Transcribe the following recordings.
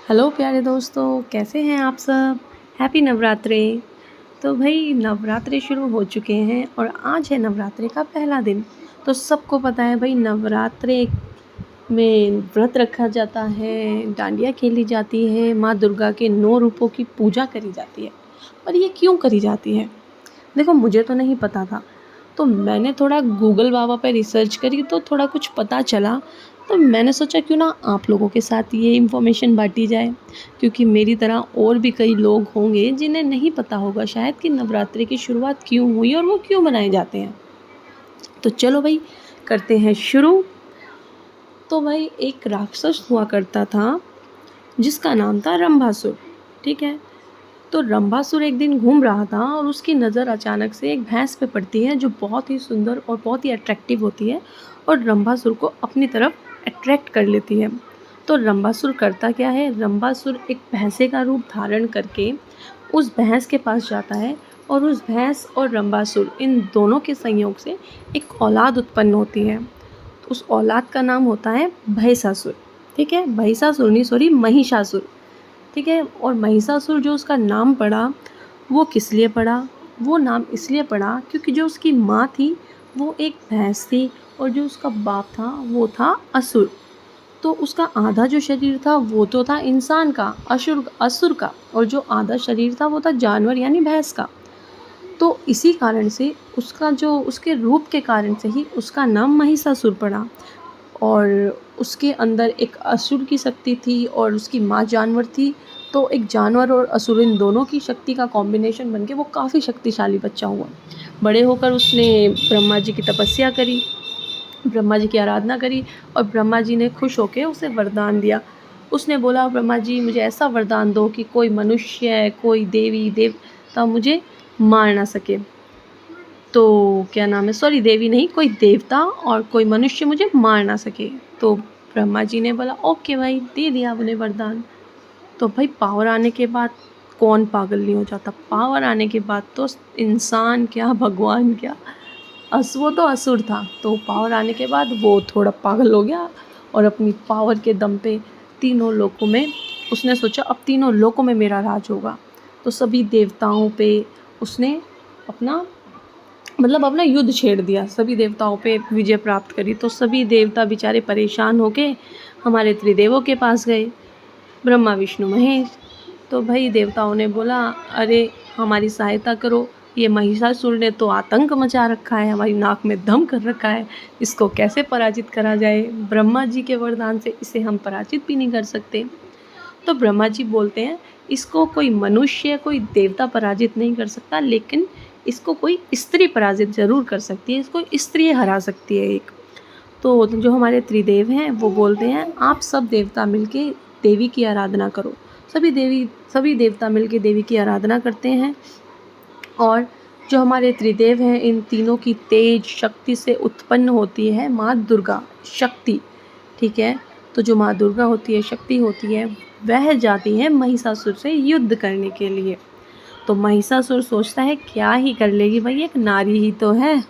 Hello प्यारे दोस्तों, कैसे हैं आप सब। हैप्पी नवरात्रे। तो भाई नवरात्रे शुरू हो चुके हैं और आज है नवरात्रे का पहला दिन। तो सबको पता है भाई नवरात्रे में व्रत रखा जाता है, डांडिया खेली जाती है, माँ दुर्गा के 9 रूपों की पूजा करी जाती है। पर ये क्यों करी जाती है? देखो, मुझे तो नहीं पता था। तो मैंने थोड़ा गूगल बाबा पे रिसर्च करी तो थोड़ा कुछ पता चला। तो मैंने सोचा क्यों ना आप लोगों के साथ ये इन्फॉर्मेशन बांटी जाए, क्योंकि मेरी तरह और भी कई लोग होंगे जिन्हें नहीं पता होगा शायद कि नवरात्रि की शुरुआत क्यों हुई और वो क्यों मनाए जाते हैं। तो चलो भाई, करते हैं शुरू। तो भाई एक राक्षस हुआ करता था जिसका नाम था रंभासुर। ठीक है। तो रंभासुर एक दिन घूम रहा था और उसकी नज़र अचानक से एक भैंस पे पड़ती है जो बहुत ही सुंदर और बहुत ही अट्रैक्टिव होती है और रंभासुर को अपनी तरफ अट्रैक्ट कर लेती है। तो रंभासुर करता क्या है, रंभासुर एक भैंसे का रूप धारण करके उस भैंस के पास जाता है और उस भैंस और रंभासुर इन दोनों के संयोग से एक औलाद उत्पन्न होती है। तो उस औलाद का नाम होता है भयसासुर। ठीक है, भयसासुर नहीं, सॉरी, महिषासुर। ठीक है। और महिषासुर जो उसका नाम पड़ा, वो किस लिए पड़ा? वो नाम इसलिए पड़ा क्योंकि जो उसकी माँ थी वो एक भैंस थी और जो उसका बाप था वो था असुर। तो उसका आधा जो शरीर था वो तो था इंसान का, असुर का, और जो आधा शरीर था वो था जानवर यानी भैंस का। तो इसी कारण से उसका जो उसके रूप के कारण से ही उसका नाम महिषासुर पड़ा। और उसके अंदर एक असुर की शक्ति थी और उसकी माँ जानवर थी। तो एक जानवर और असुर इन दोनों की शक्ति का कॉम्बिनेशन बनके वो काफ़ी शक्तिशाली बच्चा हुआ। बड़े होकर उसने ब्रह्मा जी की तपस्या करी, ब्रह्मा जी की आराधना करी और ब्रह्मा जी ने खुश होकर उसे वरदान दिया। उसने बोला, ब्रह्मा जी मुझे ऐसा वरदान दो कि कोई मनुष्य, कोई देवी देवता मुझे मार ना सके। तो क्या नाम है, सॉरी, देवी नहीं, कोई देवता और कोई मनुष्य मुझे मार ना सके। तो ब्रह्मा जी ने बोला ओके भाई, दे दिया उन्हें वरदान। तो भाई पावर आने के बाद कौन पागल नहीं हो जाता। पावर आने के बाद तो इंसान क्या भगवान क्या, वो तो असुर था, तो पावर आने के बाद वो थोड़ा पागल हो गया और अपनी पावर के दम पे तीनों लोकों में उसने सोचा अब तीनों लोकों में मेरा राज होगा। तो सभी देवताओं पे उसने अपना युद्ध छेड़ दिया, सभी देवताओं पे विजय प्राप्त करी। तो सभी देवता बेचारे परेशान होके हमारे त्रिदेवों के पास गए, ब्रह्मा विष्णु महेश। तो भाई देवताओं ने बोला, अरे हमारी सहायता करो, ये महिषासुर ने तो आतंक मचा रखा है, हमारी नाक में दम कर रखा है, इसको कैसे पराजित करा जाए। ब्रह्मा जी के वरदान से इसे हम पराजित भी नहीं कर सकते। तो ब्रह्मा जी बोलते हैं, इसको कोई मनुष्य, कोई देवता पराजित नहीं कर सकता, लेकिन इसको कोई स्त्री पराजित ज़रूर कर सकती है, इसको स्त्री हरा सकती है एक। तो जो हमारे त्रिदेव हैं वो बोलते हैं, आप सब देवता मिलके देवी की आराधना करो। सभी देवता मिलके देवी की आराधना करते हैं और जो हमारे त्रिदेव हैं इन तीनों की तेज शक्ति से उत्पन्न होती है माँ दुर्गा शक्ति। ठीक है। तो जो माँ दुर्गा होती है, शक्ति होती है, वह जाती है महिषासुर से युद्ध करने के लिए। तो महिषासुर सोचता है क्या ही कर लेगी भाई, एक नारी ही तो है।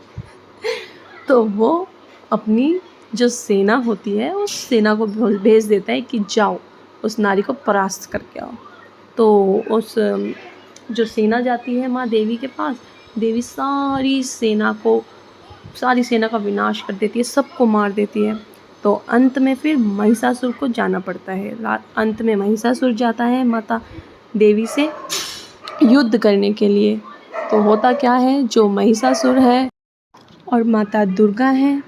तो वो अपनी जो सेना होती है उस सेना को भेज देता है कि जाओ उस नारी को परास्त करके आओ। तो उस जो सेना जाती है माँ देवी के पास, देवी सारी सेना का विनाश कर देती है, सबको मार देती है। तो अंत में फिर महिषासुर को जाना पड़ता है। अंत में महिषासुर जाता है माता देवी से युद्ध करने के लिए। तो होता क्या है, जो महिषासुर है और माता दुर्गा है,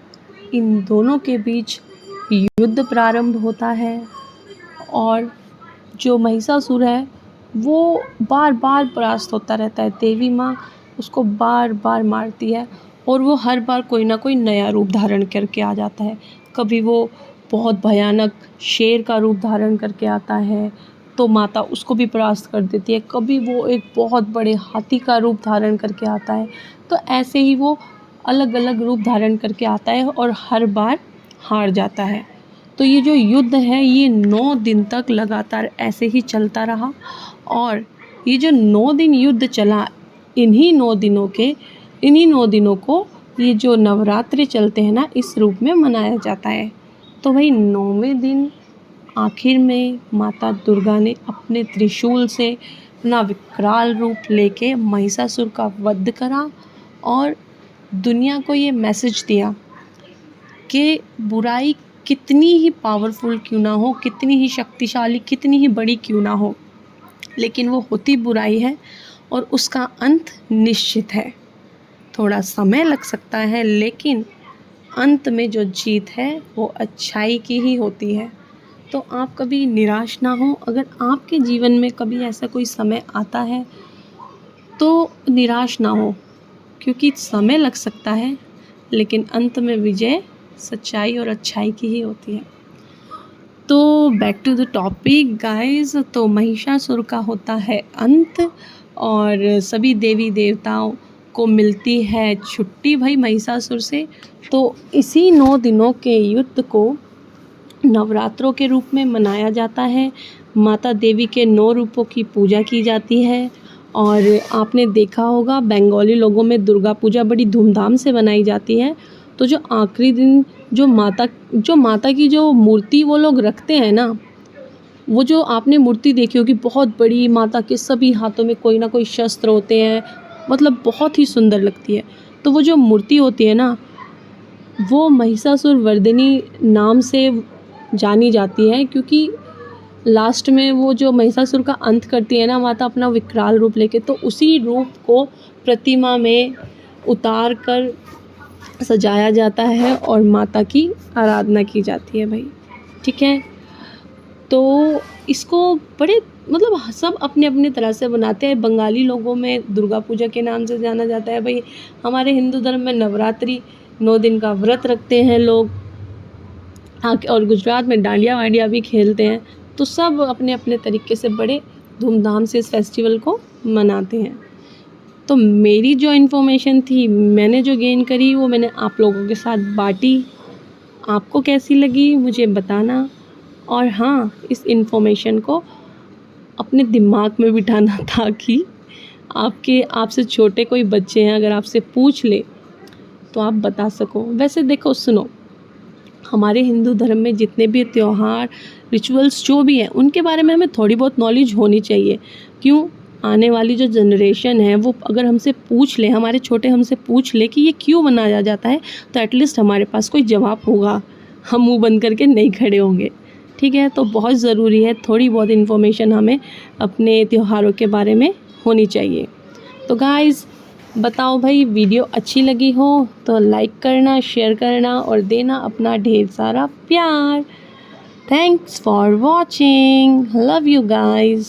इन दोनों के बीच युद्ध प्रारंभ होता है और जो महिषासुर है वो बार बार परास्त होता रहता है। देवी माँ उसको बार बार मारती है और वो हर बार कोई ना कोई नया रूप धारण करके आ जाता है। कभी वो बहुत भयानक शेर का रूप धारण करके आता है तो माता उसको भी परास्त कर देती है। कभी वो एक बहुत बड़े हाथी का रूप धारण करके आता है। तो ऐसे ही वो अलग अलग रूप धारण करके आता है और हर बार हार जाता है। तो ये जो युद्ध है ये 9 दिन तक लगातार ऐसे ही चलता रहा और ये जो 9 दिन युद्ध चला, इन्हीं 9 दिनों को ये जो नवरात्रि चलते हैं ना, इस रूप में मनाया जाता है। तो भाई 9वें दिन आखिर में माता दुर्गा ने अपने त्रिशूल से अपना विकराल रूप लेके महिषासुर का वध करा और दुनिया को ये मैसेज दिया कि बुराई कितनी ही पावरफुल क्यों ना हो, कितनी ही शक्तिशाली, कितनी ही बड़ी क्यों ना हो, लेकिन वो होती बुराई है और उसका अंत निश्चित है। थोड़ा समय लग सकता है, लेकिन अंत में जो जीत है वो अच्छाई की ही होती है। तो आप कभी निराश ना हो। अगर आपके जीवन में कभी ऐसा कोई समय आता है तो निराश ना हो, क्योंकि समय लग सकता है लेकिन अंत में विजय सच्चाई और अच्छाई की ही होती है। तो back to the topic guys, तो महिषासुर का होता है अंत और सभी देवी देवताओं को मिलती है छुट्टी भाई महिषासुर से। तो इसी 9 दिनों के युद्ध को नवरात्रों के रूप में मनाया जाता है। माता देवी के 9 रूपों की पूजा की जाती है और आपने देखा होगा बंगाली लोगों में दुर्गा पूजा बड़ी धूमधाम से मनाई जाती है। तो जो आखिरी दिन जो माता की जो मूर्ति वो लोग रखते हैं ना, वो जो आपने मूर्ति देखी होगी बहुत बड़ी, माता के सभी हाथों में कोई ना कोई शस्त्र होते हैं, मतलब बहुत ही सुंदर लगती है। तो वो जो मूर्ति होती है ना, वो महिषासुर वर्धिनी नाम से जानी जाती है, क्योंकि लास्ट में वो जो महिषासुर का अंत करती है ना माता अपना विकराल रूप लेके, तो उसी रूप को प्रतिमा में उतार कर सजाया जाता है और माता की आराधना की जाती है भाई। ठीक है, तो इसको बड़े मतलब सब अपने अपने तरह से बनाते हैं। बंगाली लोगों में दुर्गा पूजा के नाम से जाना जाता है भाई। हमारे हिंदू धर्म में नवरात्रि 9 दिन का व्रत रखते हैं लोग, और गुजरात में डांडिया वांडिया भी खेलते हैं। तो सब अपने अपने तरीके से बड़े धूमधाम से इस फेस्टिवल को मनाते हैं। तो मेरी जो इन्फॉर्मेशन थी, मैंने जो गेन करी, वो मैंने आप लोगों के साथ बांटी। आपको कैसी लगी मुझे बताना। और हाँ, इस इन्फॉर्मेशन को अपने दिमाग में बिठाना ताकि आपसे छोटे कोई बच्चे हैं, अगर आपसे पूछ ले तो आप बता सको। वैसे देखो सुनो, हमारे हिंदू धर्म में जितने भी त्यौहार रिचुअल्स जो भी हैं उनके बारे में हमें थोड़ी बहुत नॉलेज होनी चाहिए। क्यों? आने वाली जो जनरेशन है वो अगर हमसे पूछ ले, हमारे छोटे हमसे पूछ ले कि ये क्यों मनाया जाता है, तो एटलीस्ट हमारे पास कोई जवाब होगा, हम मुंह बंद करके नहीं खड़े होंगे। ठीक है, तो बहुत ज़रूरी है, थोड़ी बहुत इन्फॉर्मेशन हमें अपने त्योहारों के बारे में होनी चाहिए। तो गाइज़ बताओ भाई, वीडियो अच्छी लगी हो तो लाइक करना, शेयर करना और देना अपना ढेर सारा प्यार। Thanks for watching, love you guys.